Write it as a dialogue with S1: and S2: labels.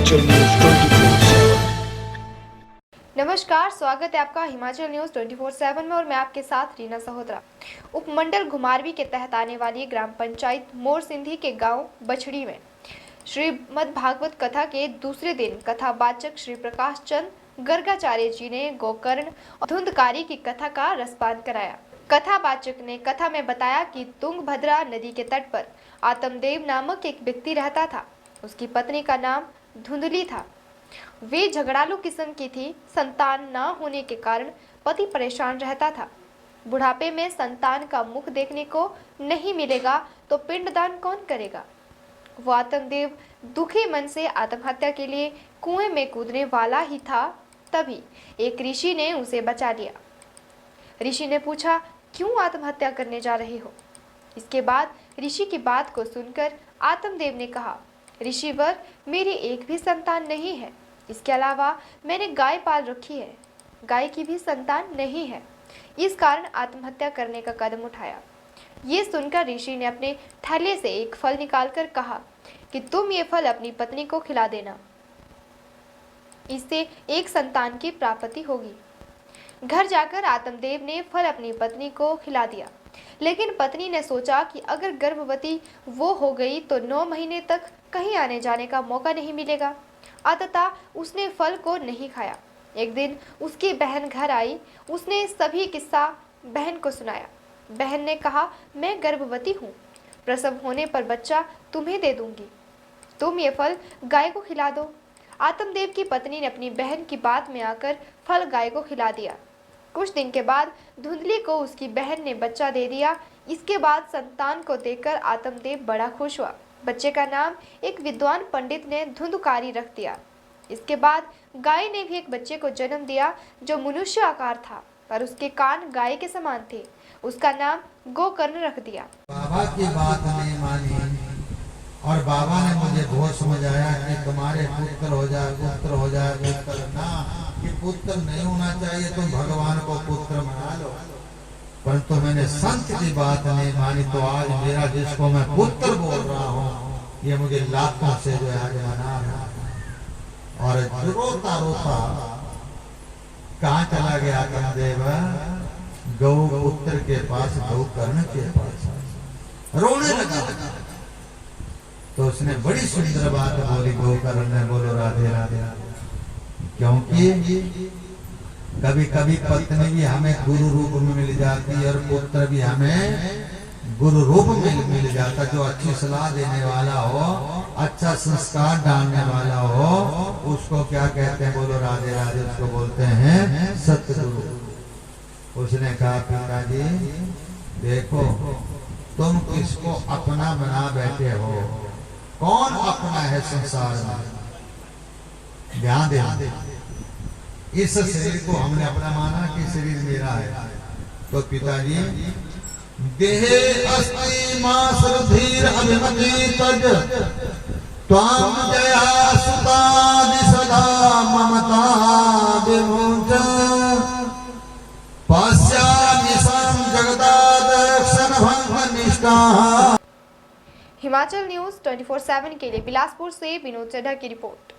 S1: Himachal news 24/7।
S2: नमस्कार, स्वागत है आपका हिमाचल न्यूज 24/7 में और मैं आपके साथ रीना सहोत्रा। उपमंडल घुमारवी के तहत आने वाली ग्राम पंचायत मोर सिंधी के गांव बछड़ी में श्रीमद् भागवत कथा के दूसरे दिन कथावाचक श्री प्रकाश चंद गर्गाचार्य जी ने गोकर्ण और धुंधकारी की कथा का रसपान कराया। कथावाचक ने कथा में बताया कि तुंगभद्रा नदी के तट पर आत्मदेव नामक एक व्यक्ति रहता था। उसकी पत्नी का नाम धुंधली था। वे झगड़ालू किस्म की थी। संतान न होने के कारण पति परेशान रहता था। बुढ़ापे में संतान का मुख देखने को नहीं मिलेगा तो पिंडदान कौन करेगा। वो आत्मदेव दुखी मन से आत्महत्या के लिए कुएं में कूदने वाला ही था। तभी एक ऋषि ने उसे बचा लिया। ऋषि ने पूछा, क्यों आत्महत्या करने जा रहे हो? इसके बाद ऋषि की बात को सुनकर आत्मदेव ने कहा, ऋषिवर, मेरी एक भी संतान नहीं है। इसके अलावा मैंने गाय पाल रखी है। गाय की भी संतान नहीं है। इस कारण आत्महत्या करने का कदम उठाया। ये सुनकर ऋषि ने अपने थैले से एक फल निकालकर कहा कि तुम ये फल अपनी पत्नी को खिला देना। इससे एक संतान की प्राप्ति होगी। घर जाकर आत्मदेव ने फल अपनी पत्नी को खिला दिया, लेकिन पत्नी ने सोचा कि अगर गर्भवती वो हो गई तो 9 महीने तक कहीं आने जाने का मौका नहीं मिलेगा। अतः उसने फल को नहीं खाया। एक दिन उसकी बहन घर आई। उसने सभी किस्सा बहन को सुनाया। बहन ने कहा, मैं गर्भवती हूँ। प्रसव होने पर बच्चा तुम्हें दे दूंगी। तुम ये फल गाय को खिला दो। आत्मदेव की पत्नी ने अपनी बहन की बात में आकर फल गाय को खिला दिया। कुछ दिन के बाद धुंधली को उसकी बहन ने बच्चा दे दिया। इसके बाद संतान को देखकर आत्मदेव बड़ा खुश हुआ। बच्चे का नाम एक विद्वान पंडित ने धुंधकारी रख दिया। इसके बाद गाय ने भी एक बच्चे को जन्म दिया जो मनुष्य आकार था, पर उसके कान गाय के समान थे। उसका नाम गोकर्ण रख दिया।
S3: बाबा की बात नहीं मानी और बाबा ने मुझे बहुत समझाया कि तुम्हारे पुत्र हो जाए, पुत्र हो जाए, पुत्र ना, कि पुत्र नहीं होना चाहिए, तुम भगवान को पुत्र बना लो। परंतु मैंने संत की बात नहीं मानी तो आज मेरा जिसको मैं पुत्र बोल रहा हूँ, ये मुझे लाखों से जो है आज मना रहा है। और रोता रोता कहाँ चला गया आत्मदेव? गौ पुत्र के पास, गोकर्ण के पास रोने लगा। तो उसने बड़ी सुंदर बात बोली। गोकर्ण ने बोलो, राधे राधे। क्योंकि कभी कभी पत्नी भी हमें गुरु रूप में मिल जाती है और पुत्र भी हमें गुरु रूप में मिल जाता। जो अच्छी सलाह देने वाला हो, अच्छा संस्कार डालने वाला हो, उसको क्या कहते हैं? बोलो राधे राधे। उसको बोलते हैं सतगुरु। उसने कहा, पिताजी देखो, तुम किसको अपना बना बैठे हो? कौन अपना है संसार में? ध्यान दे। इस शरीर को हमने अपना माना कि शरीर मेरा है। तो पिताजी, देहे अस्ति मासुधीर अभिमति तज त्वाम जया सुतादि सदा ममता विमुच पश्यामि सं जगदादक्षण भंग निष्ठा।
S2: हिमाचल न्यूज 24/7 के लिए बिलासपुर से विनोद चड्ढा की रिपोर्ट।